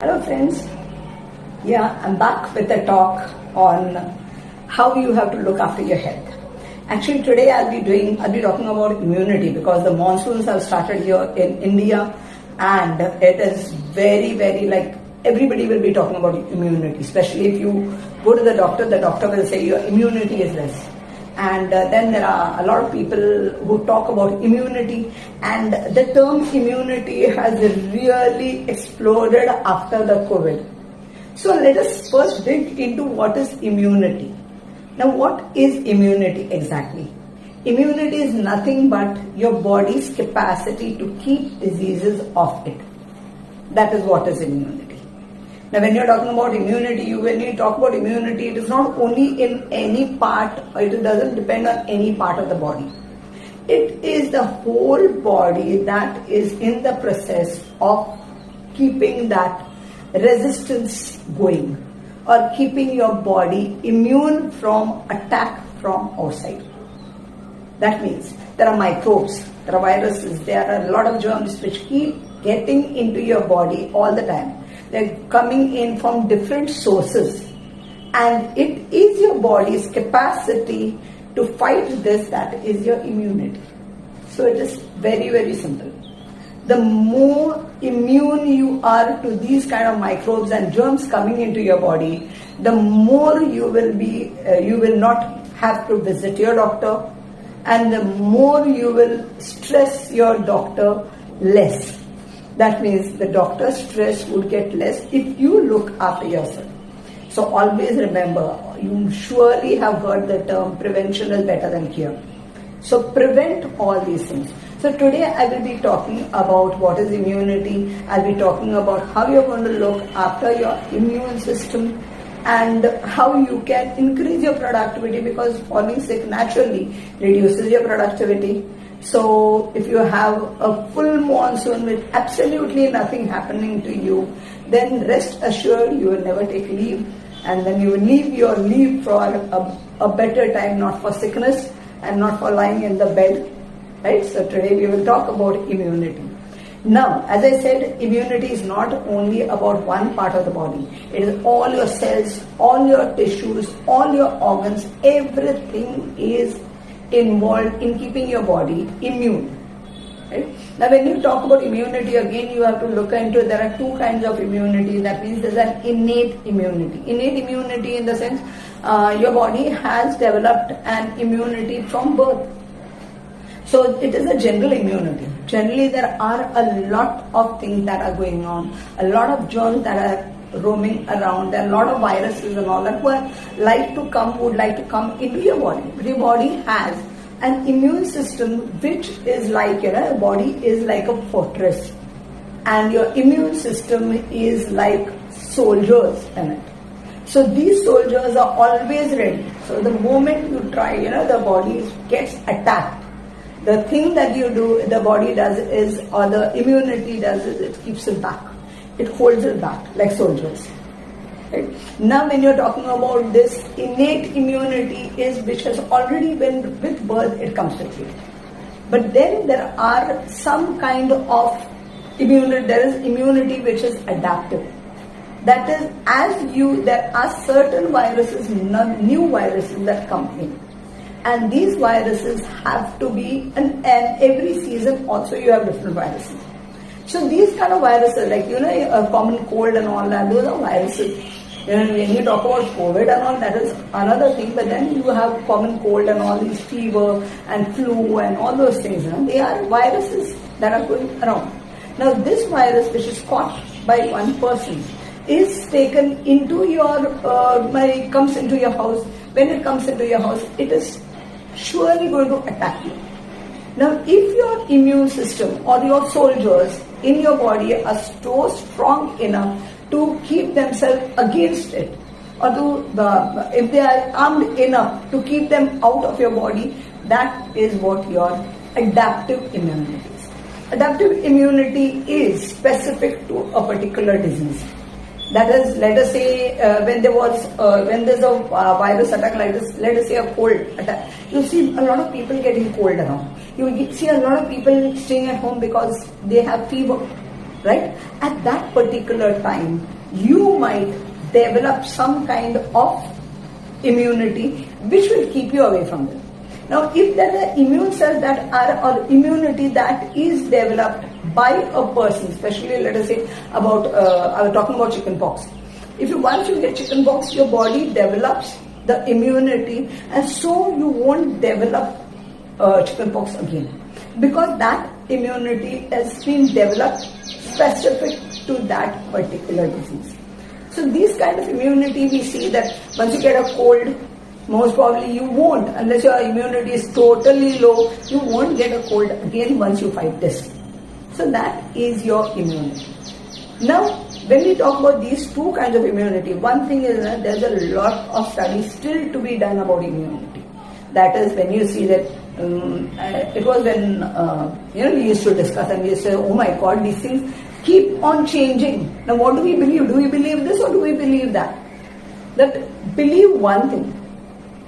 Hello friends, I'm back with a talk on how you have to look after your health. Actually today I'll be talking about immunity because the monsoons have started here in India and it is very like everybody will be talking about immunity, especially if you go to the doctor will say your immunity is less. And then there are a lot of people who talk about immunity, and the term immunity has really exploded after the COVID. So let us first dig into what is immunity. Now what is immunity exactly? Immunity is nothing but your body's capacity to keep diseases off it. That is what is immunity. Now when you're talking about immunity, when you talk about immunity, it is not only in any part, it doesn't depend on any part of the body. It is the whole body that is in the process of keeping that resistance going or keeping your body immune from attack from outside. That means there are microbes, there are viruses, there are a lot of germs which keep getting into your body all the time. They're coming in from different sources, and it is your body's capacity to fight this that is your immunity. So it is very simple. The more immune you are to these kind of microbes and germs coming into your body, the more you will not have to visit your doctor, and the more you will stress your doctor less. That means the doctor's stress would get less if you look after yourself. So always remember, you surely have heard the term prevention is better than cure. So prevent all these things. So today I will be talking about what is immunity. I'll be talking about how you're going to look after your immune system and how you can increase your productivity, because falling sick naturally reduces your productivity. So if you have a full monsoon with absolutely nothing happening to you, then rest assured you will never take leave, and then you will leave your leave for a better time, not for sickness and not for lying in the bed, right? So today we will talk about immunity. Now, as I said, immunity is not only about one part of the body. It is all your cells, all your tissues, all your organs, everything is involved in keeping your body immune. Right? Now when you talk about immunity, again you have to look into, there are two kinds of immunity. That means there's an innate immunity. Innate immunity in the sense your body has developed an immunity from birth. So it is a general immunity. Generally there are a lot of things that are going on, a lot of germs that are roaming around, there are a lot of viruses and all that would like to come into your body. But your body has an immune system which is like, your body is like a fortress, and your immune system is like soldiers in it. So these soldiers are always ready. So the moment you try, the body gets attacked, the thing that you do, the body does is, or the immunity does is, it keeps it back. It holds it back like soldiers. Right? Now when you're talking about this innate immunity is which has already been with birth, it comes with you. But then there are some kind of immunity, there is immunity which is adaptive. That is, there are certain viruses, new viruses that come in. And these viruses have to be, and every season also you have different viruses. So these kind of viruses, like, a common cold and all that, those are viruses. When you talk about COVID and all, that is another thing, but then you have common cold and all these fever and flu and all those things. They are viruses that are going around. Now this virus which is caught by one person is taken into it comes into your house. When it comes into your house, it is surely going to attack you. Now, if your immune system or your soldiers in your body are so strong enough to keep themselves against it, or if they are armed enough to keep them out of your body, that is what your adaptive immunity is. Adaptive immunity is specific to a particular disease. That is, let us say, when there's a virus attack like this, let us say a cold attack, you see a lot of people getting cold around. You see a lot of people staying at home because they have fever. right? At that particular time, you might develop some kind of immunity which will keep you away from them. Now, if there are immune cells that are, or immunity that is developed by a person, especially let us say about, I was talking about chickenpox. Once you get chickenpox, your body develops the immunity, and so you won't develop chickenpox again, because that immunity has been developed specific to that particular disease. So these kind of immunity, we see that once you get a cold, most probably you won't, unless your immunity is totally low, you won't get a cold again once you fight this. So that is your immunity. Now, when we talk about these two kinds of immunity, one thing is that there's a lot of studies still to be done about immunity. That is, when you see that, it was when, we used to discuss and we used to say, oh my God, these things keep on changing. Now what do we believe? Do we believe this or do we believe that? That believe one thing,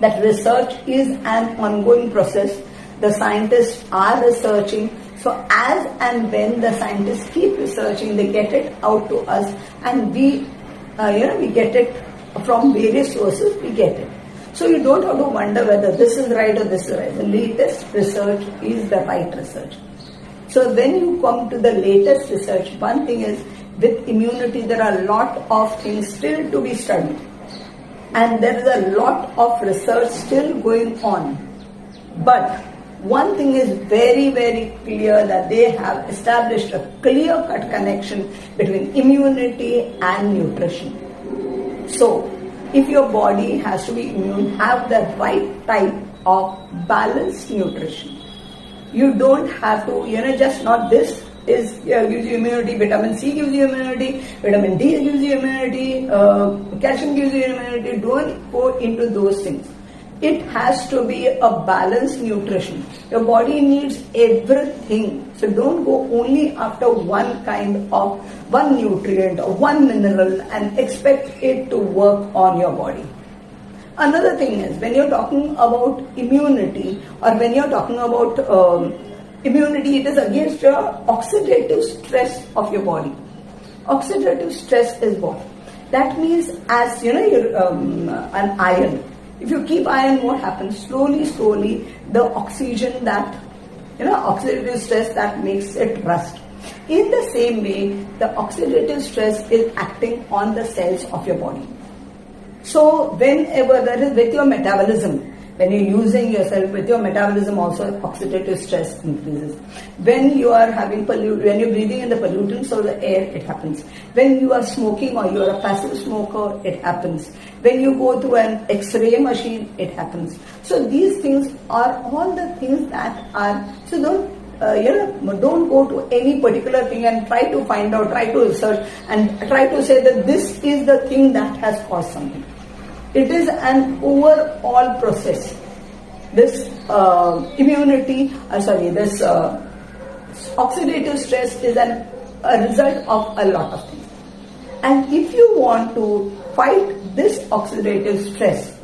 that research is an ongoing process. The scientists are researching. So as and when the scientists keep researching, they get it out to us, and we get it from various sources, we get it. So you don't have to wonder whether this is right or this is right. The latest research is the right research. So when you come to the latest research, one thing is, with immunity there are a lot of things still to be studied. And there is a lot of research still going on. But one thing is very, very clear, that they have established a clear-cut connection between immunity and nutrition. So, if your body has to be immune, have the right type of balanced nutrition. You don't have to, just not this gives you immunity, vitamin C gives you immunity, vitamin D gives you immunity, calcium gives you immunity. Don't go into those things. It has to be a balanced nutrition. Your body needs everything. So don't go only after one nutrient or one mineral and expect it to work on your body. Another thing is, when you're talking about immunity, or when you're talking about immunity, it is against your oxidative stress of your body. Oxidative stress is what? That means, as you're an iron. If you keep iron, what happens? Slowly, the oxygen that, oxidative stress, that makes it rust. In the same way, the oxidative stress is acting on the cells of your body. So whenever that is with your metabolism, when you're using yourself with your metabolism, also oxidative stress increases. When you are when you're breathing in the pollutants of the air, it happens. When you are smoking or you are a passive smoker, it happens. When you go through an X-ray machine, it happens. So these things are all the things that are. So don't go to any particular thing and try to find out, try to research, and try to say that this is the thing that has caused something. It is an overall process. This oxidative stress is a result of a lot of things. And if you want to fight this oxidative stress,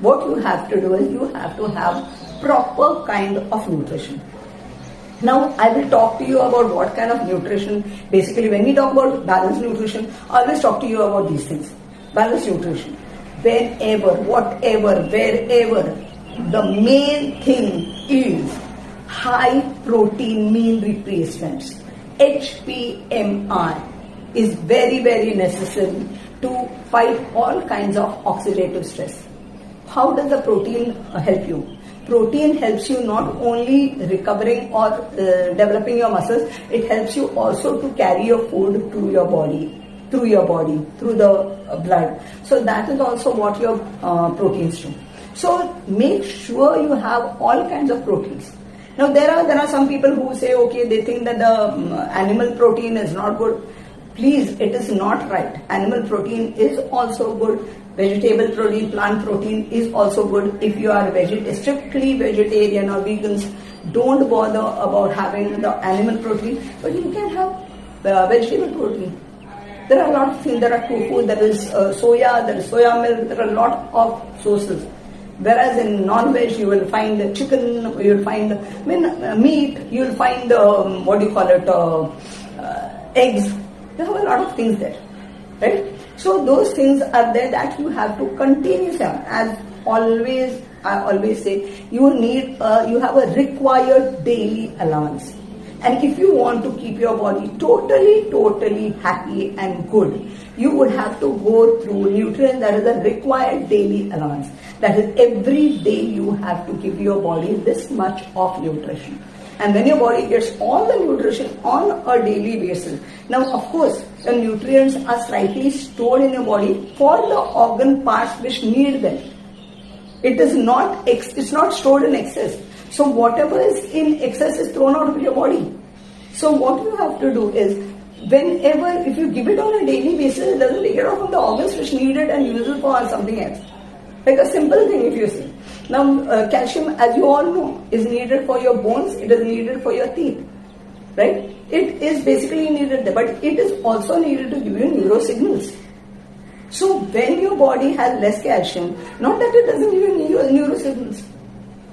what you have to do is, you have to have proper kind of nutrition. Now, I will talk to you about what kind of nutrition. Basically, when we talk about balanced nutrition, I always talk to you about these things. Balanced nutrition. Whenever, whatever, wherever, the main thing is high protein meal replacements. HPMR is very, very necessary to fight all kinds of oxidative stress. How does the protein help you? Protein helps you not only recovering or developing your muscles, it helps you also to carry your food to your body, through the blood. So that is also what your proteins do. So make sure you have all kinds of proteins. Now there are some people who say, okay, they think that the animal protein is not good. Please, it is not right. Animal protein is also good. Vegetable protein, plant protein is also good. If you are strictly vegetarian or vegans, don't bother about having the animal protein, but you can have vegetable protein. There are a lot of things. There are tofu, there is soya, there is soya milk, there are a lot of sources. Whereas in non-veg, you will find chicken, you will find meat, you will find eggs. You have a lot of things there, right? So those things are there that you have to continuously, as always, I always say, you have a required daily allowance. And if you want to keep your body totally happy and good, you would have to go through nutrients that is a required daily allowance. That is, every day you have to give your body this much of nutrition. And when your body gets all the nutrition on a daily basis, now of course the nutrients are slightly stored in your body for the organ parts which need them. It's not stored in excess. So whatever is in excess is thrown out of your body. So what you have to do is, if you give it on a daily basis, it doesn't take it out from the organs which need it and use it for something else. Like a simple thing, if you see. Now, calcium, as you all know, is needed for your bones, it is needed for your teeth, right? It is basically needed there, but it is also needed to give you neurosignals. So, when your body has less calcium, not that it doesn't give you neurosignals,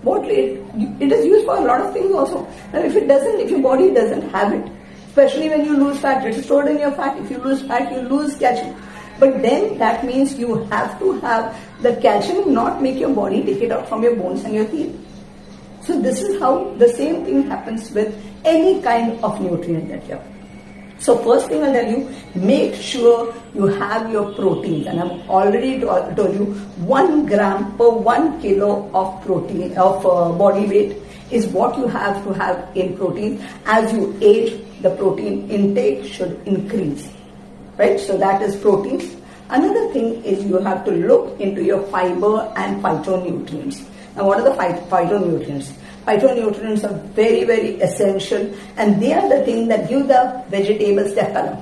it is used for a lot of things also. Now, if your body doesn't have it, especially when you lose fat, it is stored in your fat. If you lose fat, you lose calcium. But then that means you have to have the calcium not make your body take it out from your bones and your teeth. So this is how the same thing happens with any kind of nutrient that you have. So first thing I'll tell you, make sure you have your proteins. And I've already told you 1 gram per 1 kilo of protein, body weight is what you have to have in protein. As you age, the protein intake should increase. Right, so that is proteins. Another thing is you have to look into your fiber and phytonutrients. Now, what are the phytonutrients? Phytonutrients are very, very essential, and they are the things that give the vegetables their color.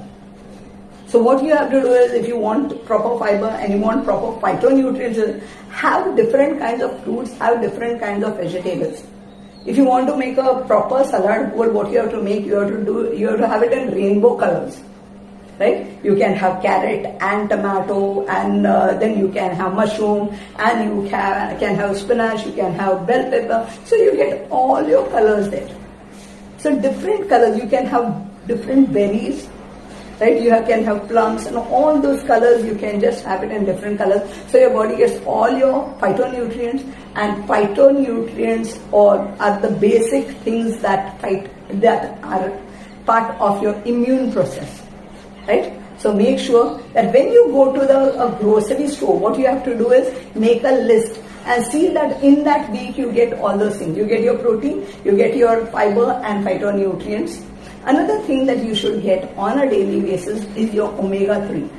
So what you have to do is, if you want proper fiber and you want proper phytonutrients, have different kinds of fruits, have different kinds of vegetables. If you want to make a proper salad bowl, what you have to make, you have to have it in rainbow colors. Right? You can have carrot and tomato, and then you can have mushroom, and you can have spinach, you can have bell pepper. So you get all your colors there. So different colors, you can have different berries, right? You can have plums, and all those colors, you can just have it in different colors. So your body gets all your phytonutrients, and phytonutrients are the basic things that are part of your immune process. Right? So make sure that when you go to the grocery store, what you have to do is make a list and see that in that week you get all those things. You get your protein, you get your fiber and phytonutrients. Another thing that you should get on a daily basis is your omega-3.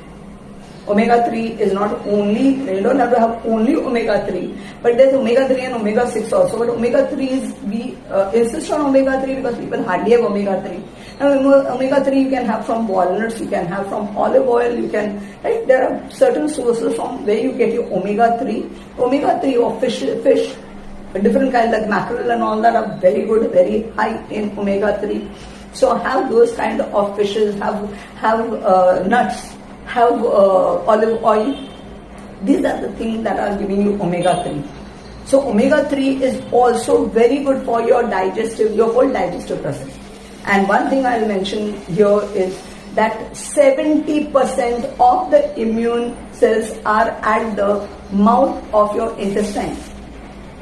Omega-3 is not only, you don't have to have only omega-3, but there's omega-3 and omega-6 also. But omega-3 we insist on omega-3 because people hardly have omega-3. Now, omega-3 you can have from walnuts, you can have from olive oil, right? There are certain sources from where you get your omega-3. Omega-3 of fish, different kinds like mackerel and all that are very good, very high in omega-3. So have those kind of fishes, have nuts, have olive oil. These are the things that are giving you omega-3. So omega-3 is also very good for your whole digestive process. And one thing I'll mention here is that 70% of the immune cells are at the mouth of your intestine.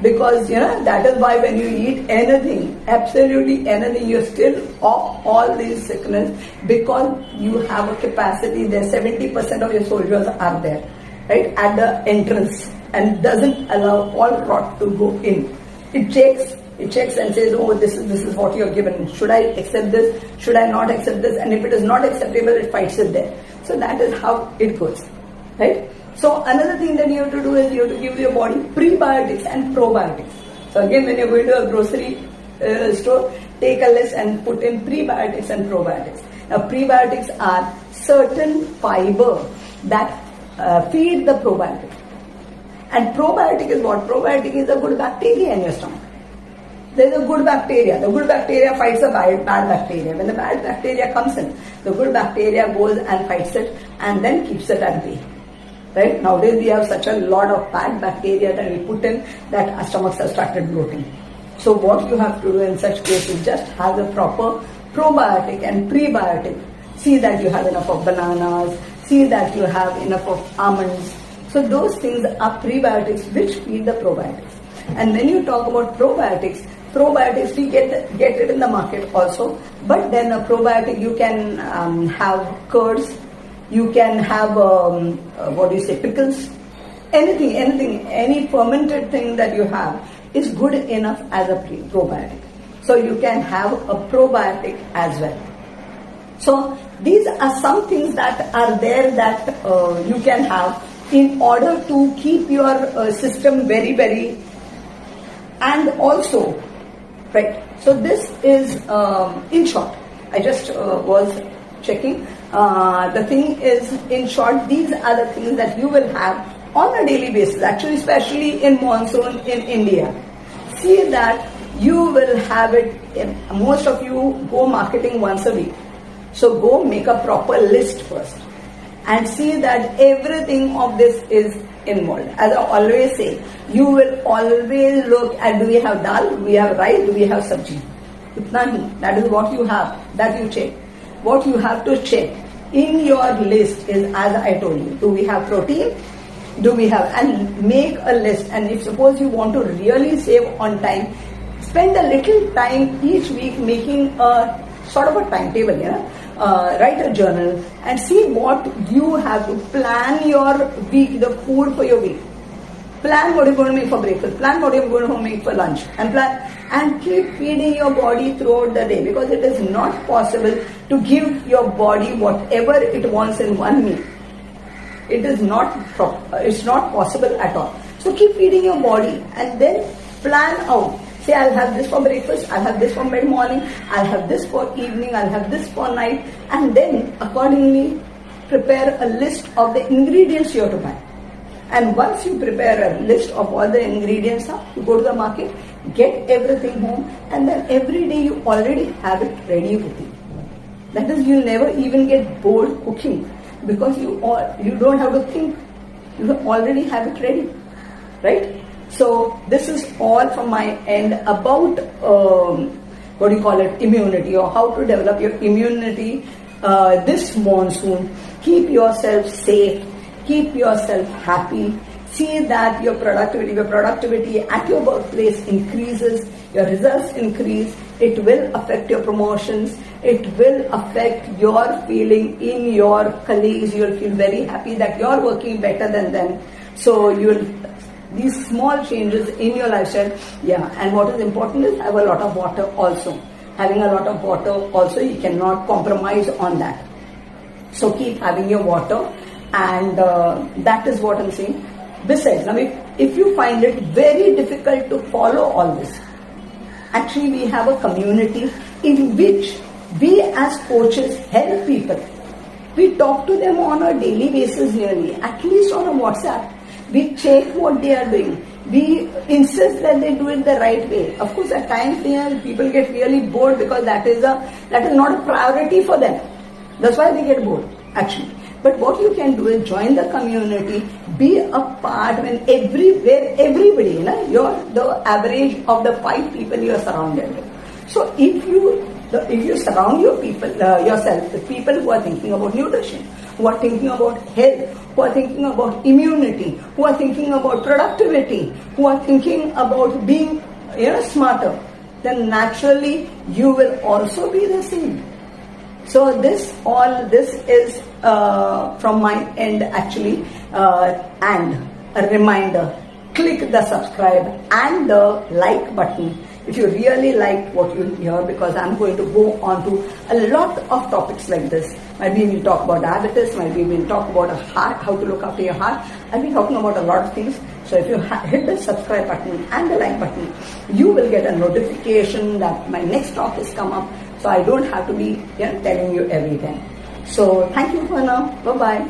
Because that is why when you eat anything, absolutely anything, you're still off all these sickness, because you have a capacity there. 70% of your soldiers are there, right, at the entrance, and doesn't allow all rot to go in. It checks and says, oh, this is what you're given. Should I accept this? Should I not accept this? And if it is not acceptable, it fights it there. So that is how it goes, right? So another thing that you have to do is you have to give your body prebiotics and probiotics. So again, when you're going to a grocery store, take a list and put in prebiotics and probiotics. Now prebiotics are certain fiber that feed the probiotic. And probiotic is what? Probiotic is a good bacteria in your stomach. There is a good bacteria. The good bacteria fights the bad bacteria. When the bad bacteria comes in, the good bacteria goes and fights it and then keeps it at bay. Right? Nowadays we have such a lot of bad bacteria that we put in that our stomachs have started bloating. So what you have to do in such cases is just have a proper probiotic and prebiotic See that you have enough of bananas. See that you have enough of almonds. So those things are prebiotics which feed the probiotics. And when you talk about probiotics we get it in the market also. But then a probiotic, you can have curds, you can have pickles, anything, any fermented thing that you have is good enough as a probiotic. So you can have a probiotic as well. So these are some things that are there that you can have in order to keep your system very, very, and also, right. So this is, in short, I just was checking. The thing is, in short, these are the things that you will have on a daily basis, actually, especially in monsoon in India. See that you will have it. Most of you go marketing once a week. So go make a proper list first and see that everything of this is involved. As I always say, you will always look at, do we have dal, do we have rice, do we have sabji? Itna hi. That is what you have, that you check. What you have to check in your list is, as I told you, do we have protein? Do we have, and make a list. And if suppose you want to really save on time, spend a little time each week making a sort of a timetable, write a journal and see what you have to plan your week, the food for your week. Plan what you're going to make for breakfast, plan what you're going to make for lunch, and plan and keep feeding your body throughout the day, because it is not possible to give your body whatever it wants in one meal. It's not possible at all. So keep feeding your body and then plan out. Say, I'll have this for breakfast, I'll have this for mid-morning, I'll have this for evening, I'll have this for night, and then accordingly prepare a list of the ingredients you have to buy. And once you prepare a list of all the ingredients, you go to the market, get everything home, and then every day you already have it ready with you. That is, you'll never even get bored cooking, because you don't have to think, you already have it ready, right? So this is all from my end about immunity, or how to develop your immunity this monsoon. Keep yourself safe, keep yourself happy. See that your productivity at your workplace increases, your results increase. It will affect your promotions. It will affect your feeling in your colleagues. You'll feel very happy that you're working better than them. So these small changes in your lifestyle, and what is important is have a lot of water also. Having a lot of water also, you cannot compromise on that. So keep having your water, and that is what I'm saying. Besides, now if you find it very difficult to follow all this, actually we have a community in which we as coaches help people. We talk to them on a daily basis nearly, at least on a WhatsApp. We check what they are doing. We insist that they do it the right way. Of course, at times people get really bored, because that is not a priority for them. That's why they get bored, actually. But what you can do is join the community, be a part when everybody, you're the average of the 5 people you are surrounded with. So if you surround your people, yourself with people who are thinking about nutrition, who are thinking about health, who are thinking about immunity, who are thinking about productivity, who are thinking about being smarter, then naturally you will also be the same. So this is from my end actually, and a reminder, click the subscribe and the like button if you really like what you hear, because I'm going to go on to a lot of topics like this. Maybe we'll talk about diabetes, maybe we'll talk about a heart, how to look after your heart. I'll be talking about a lot of things. So if you hit the subscribe button and the like button, you will get a notification that my next talk has come up. So I don't have to be telling you everything. So thank you for now. Bye-bye.